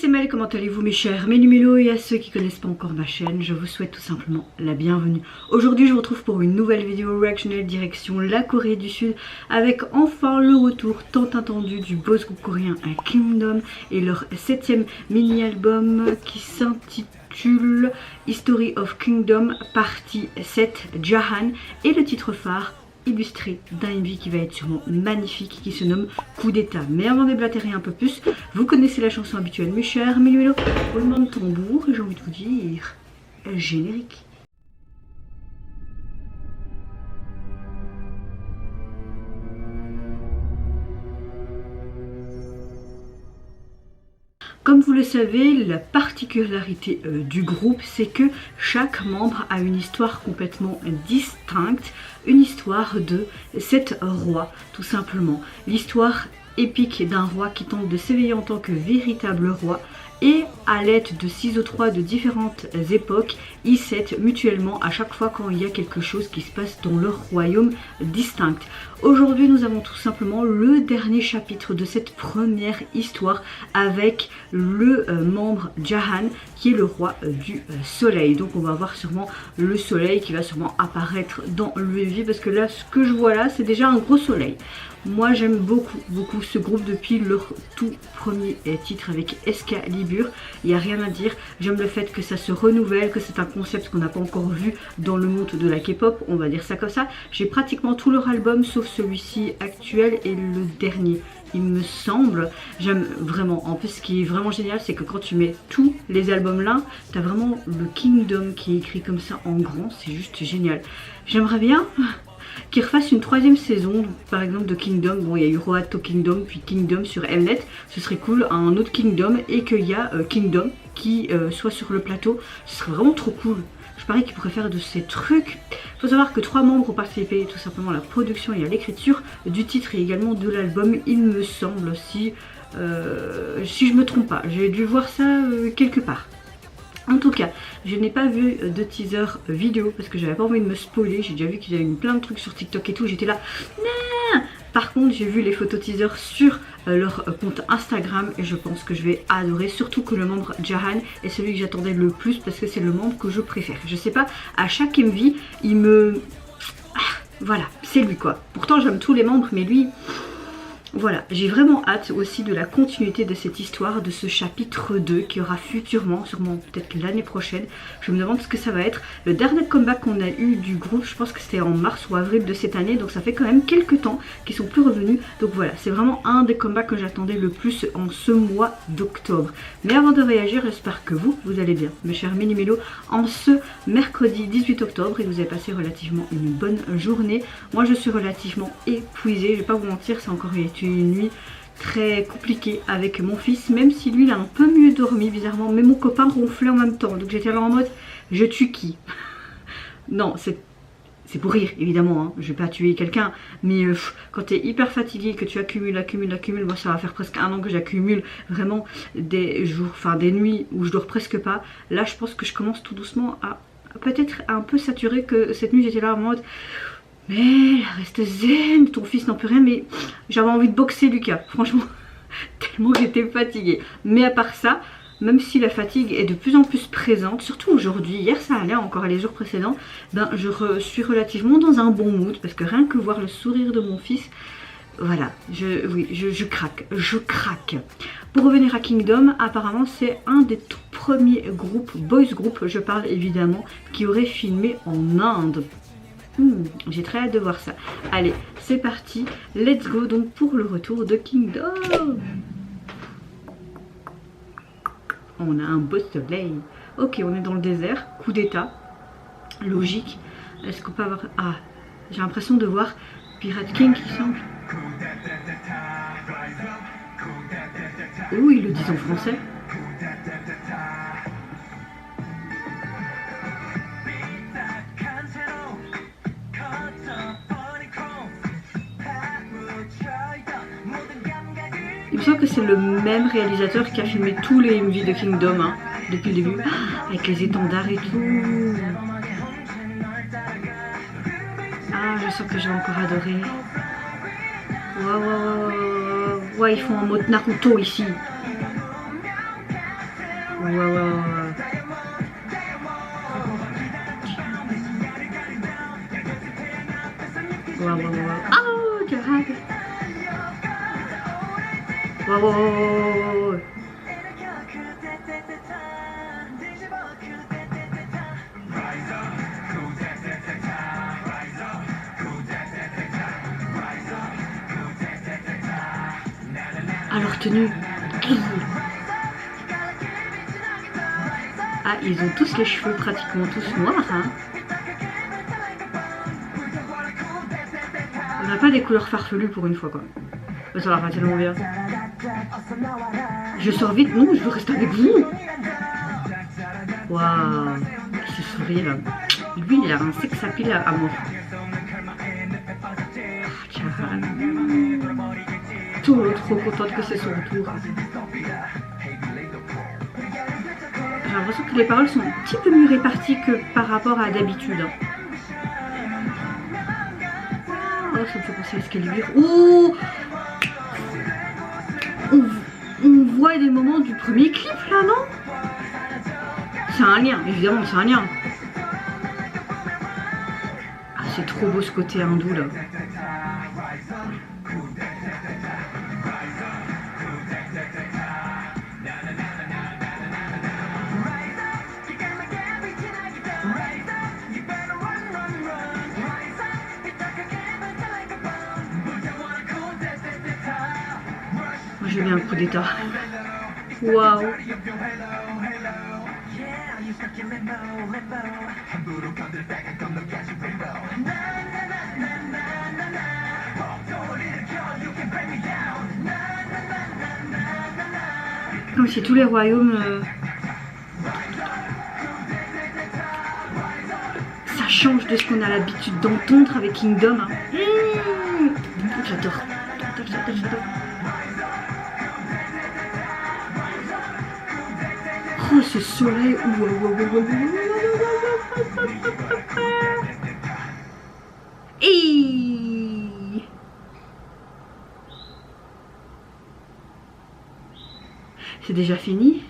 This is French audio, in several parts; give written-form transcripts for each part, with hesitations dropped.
c'est Mel, comment allez-vous mes chers Mélumélo, et à ceux qui connaissent pas encore ma chaîne, je vous souhaite tout simplement la bienvenue. Aujourd'hui je vous retrouve pour une nouvelle vidéo reactionnelle direction la Corée du Sud avec enfin le retour tant attendu du boss groupe coréen Kingdom et leur 7ème mini-album qui s'intitule History of Kingdom partie 7 Jahan et le titre phare illustré d'un MV qui va être sûrement magnifique qui se nomme Coup d'état. Mais avant de déblatérer un peu plus, vous connaissez la chanson habituelle mes chers Mélumélo, roulement de tambour et j'ai envie de vous dire générique. Comme vous le savez, la particularité du groupe, c'est que chaque membre a une histoire complètement distincte, une histoire de 7 rois, tout simplement. L'histoire épique d'un roi qui tente de s'éveiller en tant que véritable roi, et à l'aide de 6 autres rois de différentes époques, ils s'aident mutuellement à chaque fois quand il y a quelque chose qui se passe dans leur royaume distinct. Aujourd'hui nous avons tout simplement le dernier chapitre de cette première histoire avec le membre Jahan qui est le roi du soleil. Donc on va voir sûrement le soleil qui va sûrement apparaître dans le MV parce que là ce que je vois là c'est déjà un gros soleil. Moi j'aime beaucoup ce groupe depuis leur tout premier titre avec Excalibur. Il n'y a rien à dire, j'aime le fait que ça se renouvelle, que c'est un concept qu'on n'a pas encore vu dans le monde de la K-pop, on va dire ça comme ça. J'ai pratiquement tout leur album sauf celui-ci actuel et le dernier il me semble. J'aime vraiment, en plus ce qui est vraiment génial c'est que quand tu mets tous les albums là, tu as vraiment le Kingdom qui est écrit comme ça en grand, c'est juste génial. J'aimerais bien qu'ils refassent une 3ème saison par exemple de Kingdom. Bon il y a eu Road to Kingdom puis Kingdom sur Mnet, ce serait cool, un autre Kingdom et qu'il y a Kingdom qui soit sur le plateau, ce serait vraiment trop cool. Je parie qu'ils pourraient faire de ces trucs. Il faut savoir que 3 membres ont participé tout simplement à la production et à l'écriture du titre et également de l'album il me semble, si je me trompe pas, j'ai dû voir ça quelque part. En tout cas, je n'ai pas vu de teaser vidéo parce que j'avais pas envie de me spoiler. J'ai déjà vu qu'ils avaient mis plein de trucs sur TikTok et tout. J'étais là, non. Par contre, j'ai vu les photos teaser sur leur compte Instagram et je pense que je vais adorer. Surtout que le membre Jahan est celui que j'attendais le plus parce que c'est le membre que je préfère. Je sais pas, à chaque MV, il me... voilà, c'est lui quoi. Pourtant, j'aime tous les membres, mais lui... Voilà, j'ai vraiment hâte aussi de la continuité de cette histoire, de ce chapitre 2 qui aura futurement, sûrement peut-être l'année prochaine. Je me demande ce que ça va être. Le dernier comeback qu'on a eu du groupe, je pense que c'était en mars ou avril de cette année, donc ça fait quand même quelques temps qu'ils sont plus revenus. Donc voilà, c'est vraiment un des comebacks que j'attendais le plus en ce mois d'octobre. Mais avant de réagir, j'espère que vous allez bien, mes chers Mélumélo, en ce mercredi 18 octobre et que vous avez passé relativement une bonne journée. Moi je suis relativement épuisée, je vais pas vous mentir, c'est encore une nuit très compliquée avec mon fils, même si lui il a un peu mieux dormi bizarrement, mais mon copain ronflait en même temps, donc j'étais là en mode je tue qui? Non, c'est pour rire évidemment, hein. Je vais pas tuer quelqu'un, mais quand tu es hyper fatigué, que tu accumules, moi ça va faire presque 1 an que j'accumule vraiment des jours, enfin des nuits où je dors presque pas. Là je pense que je commence tout doucement à peut-être un peu saturer, que cette nuit j'étais là en mode mais reste zen, ton fils n'en peut rien, mais j'avais envie de boxer Lucas, franchement, tellement j'étais fatiguée. Mais à part ça, même si la fatigue est de plus en plus présente, surtout aujourd'hui, hier ça allait encore les jours précédents, ben je suis relativement dans un bon mood, parce que rien que voir le sourire de mon fils, voilà, je craque. Pour revenir à Kingdom, apparemment c'est un des tout premiers groupes, boys group, je parle évidemment, qui aurait filmé en Inde. J'ai très hâte de voir ça. Allez, c'est parti, let's go donc pour le retour de Kingdom. On a un beau soleil. Ok, on est dans le désert, coup d'état, logique. Est-ce qu'on peut avoir... Ah, j'ai l'impression de voir Pirate King qui semble... Oh, ils le disent en français. Il me semble que c'est le même réalisateur qui a filmé tous les MV de Kingdom, hein, depuis le début, avec les étendards et tout. Ah, je sens que je vais encore adorer. Waouh, ouais, ils font en mode Naruto ici. Oh, Jahan. Wow. Alors tenue. Ah, ils ont tous les cheveux pratiquement tous noirs, hein. On n'a pas des couleurs farfelues pour une fois, quoi. Ça va pas tellement bien. Je sors vite, non, je veux rester avec vous. Waouh, ce sourire. Lui, il a un sex appeal à mort. Jahan. Trop contente que c'est son tour. J'ai l'impression que les paroles sont un petit peu mieux réparties que par rapport à d'habitude. Oh, ça me fait penser à Excalibur. Oh, on voit des moments du premier clip là, non? C'est un lien, évidemment, c'est un lien. Ah, c'est trop beau ce côté hindou là. Je veux un coup d'état. Waouh. Comme si tous les royaumes... Ça change de ce qu'on a l'habitude d'entendre avec Kingdom. Hein. J'adore. Oh, ce soleil. Et... C'est déjà fini.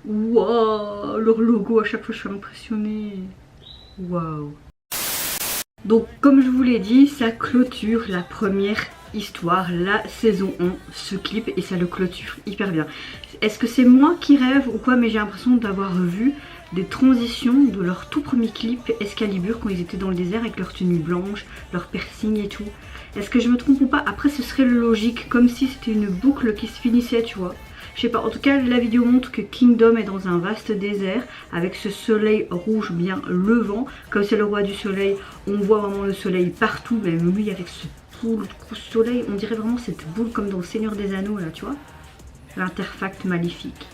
Wow, leur logo, à chaque fois je suis impressionnée. Waouh. Donc comme je vous l'ai dit, ça clôture la première histoire, la saison 1, ce clip, et ça le clôture hyper bien. Est-ce que c'est moi qui rêve ou quoi? Mais j'ai l'impression d'avoir vu des transitions de leur tout premier clip Excalibur quand ils étaient dans le désert avec leur tenue blanche, leur piercing et tout. Est-ce que je me trompe ou pas? Après ce serait logique, comme si c'était une boucle qui se finissait, tu vois. Je sais pas, en tout cas la vidéo montre que Kingdom est dans un vaste désert avec ce soleil rouge bien levant. Comme c'est le roi du soleil, on voit vraiment le soleil partout, même lui avec ce gros soleil, on dirait vraiment cette boule comme dans le Seigneur des Anneaux là, tu vois. L'interfact maléfique.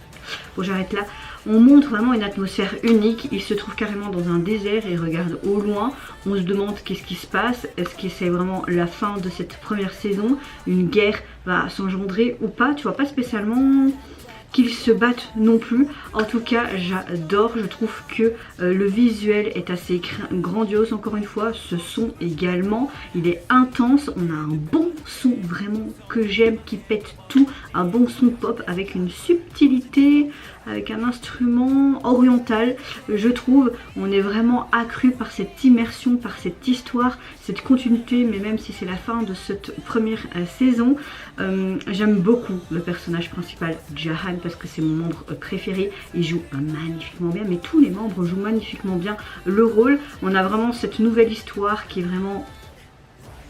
Bon, j'arrête là. On montre vraiment une atmosphère unique. Il se trouve carrément dans un désert et regarde au loin. On se demande qu'est-ce qui se passe. Est-ce que c'est vraiment la fin de cette première saison? Une guerre va s'engendrer ou pas? Tu vois pas spécialement qu'ils se battent non plus. En tout cas, j'adore. Je trouve que le visuel est assez grandiose. Encore une fois, ce son également, il est intense. On a un bon son vraiment que j'aime, qui pète tout. Un bon son pop avec une subtilité, avec un instrument oriental. Je trouve, on est vraiment accru par cette immersion, par cette histoire, cette continuité. Mais même si c'est la fin de cette première saison, j'aime beaucoup le personnage principal, Jahan, parce que c'est mon membre préféré. Il joue magnifiquement bien, mais tous les membres jouent magnifiquement bien le rôle. On a vraiment cette nouvelle histoire qui est vraiment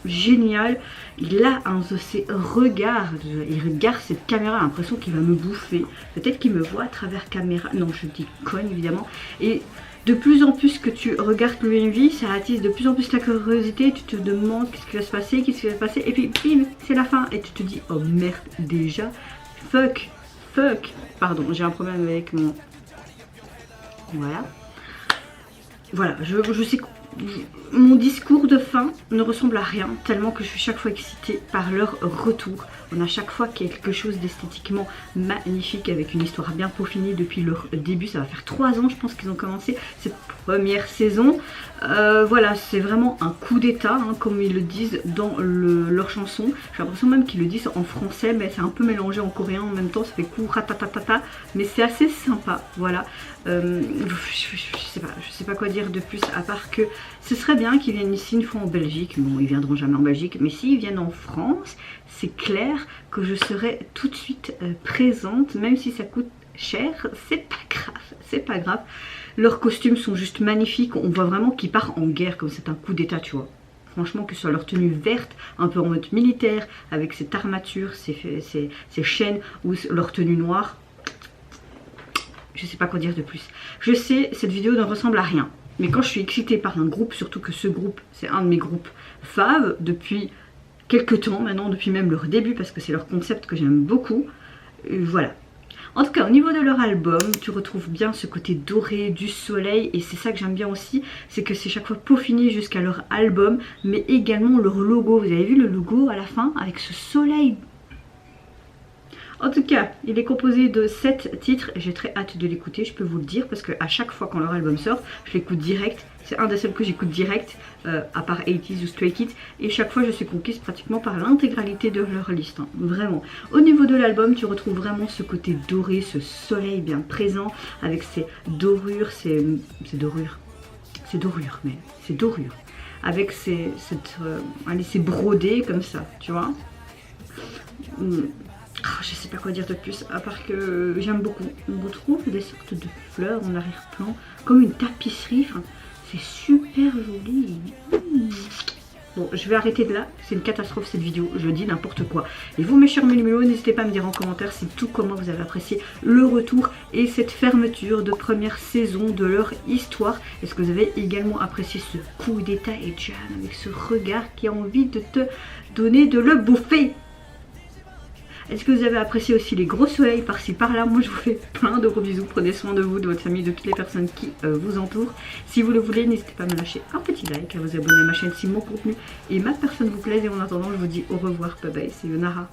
géniale. Il a un de ses regards, il regarde cette caméra, l'impression qu'il va me bouffer. Peut-être qu'il me voit à travers caméra, non je dis conne évidemment. Et de plus en plus que tu regardes le MV, ça attise de plus en plus la curiosité. Tu te demandes qu'est-ce qui va se passer, qu'est-ce qui va se passer, et puis bim, c'est la fin. Et tu te dis, oh merde, déjà, fuck, pardon, j'ai un problème avec mon... Voilà, je sais Mon discours de fin ne ressemble à rien, tellement que je suis chaque fois excitée par leur retour. On a chaque fois quelque chose d'esthétiquement magnifique, avec une histoire bien peaufinée depuis leur début. Ça va faire 3 ans, je pense, qu'ils ont commencé cette première saison. Voilà, c'est vraiment un coup d'état, hein, comme ils le disent dans leur chanson. J'ai l'impression même qu'ils le disent en français, mais c'est un peu mélangé en coréen en même temps. Ça fait coup ratatatata, mais c'est assez sympa. Voilà, je sais pas quoi dire de plus, à part que ce serait bien qu'ils viennent ici une fois en Belgique. Bon, ils viendront jamais en Belgique, mais s'ils viennent en France, c'est clair que je serai tout de suite présente, même si ça coûte cher, c'est pas grave, c'est pas grave. Leurs costumes sont juste magnifiques, on voit vraiment qu'ils partent en guerre, comme c'est un coup d'état, tu vois. Franchement, que ce soit leur tenue verte, un peu en mode militaire, avec cette armature, ces chaînes, ou leur tenue noire, je sais pas quoi dire de plus. Je sais, cette vidéo ne ressemble à rien. Mais quand je suis excitée par un groupe, surtout que ce groupe, c'est un de mes groupes faves depuis quelques temps maintenant, depuis même leur début, parce que c'est leur concept que j'aime beaucoup. Voilà. En tout cas, au niveau de leur album, tu retrouves bien ce côté doré du soleil, et c'est ça que j'aime bien aussi, c'est que c'est chaque fois peaufiné jusqu'à leur album, mais également leur logo. Vous avez vu le logo à la fin, avec ce soleil. En tout cas, il est composé de 7 titres, j'ai très hâte de l'écouter, je peux vous le dire, parce qu'à chaque fois quand leur album sort, je l'écoute direct. C'est un des seuls que j'écoute direct, à part 80s ou Stray Kids, et chaque fois je suis conquise pratiquement par l'intégralité de leur liste, hein, vraiment. Au niveau de l'album, tu retrouves vraiment ce côté doré, ce soleil bien présent, avec ces dorures, ces dorures, avec ces brodés comme ça, tu vois. Je sais pas quoi dire de plus, à part que j'aime beaucoup. On retrouve des sortes de fleurs en arrière-plan, comme une tapisserie, enfin, c'est super joli. Bon, je vais arrêter de là, c'est une catastrophe cette vidéo, je dis n'importe quoi. Et vous mes chers mélumélos, n'hésitez pas à me dire en commentaire si tout comment vous avez apprécié le retour et cette fermeture de première saison de leur histoire. Est-ce que vous avez également apprécié ce coup d'état et Jam avec ce regard qui a envie de te donner de le bouffer? Est-ce que vous avez apprécié aussi les gros soleils par-ci par-là? Moi je vous fais plein de gros bisous, prenez soin de vous, de votre famille, de toutes les personnes qui vous entourent. Si vous le voulez, n'hésitez pas à me lâcher un petit like, à vous abonner à ma chaîne si mon contenu et ma personne vous plaisent. Et en attendant, je vous dis au revoir, bye bye, c'est Yonara.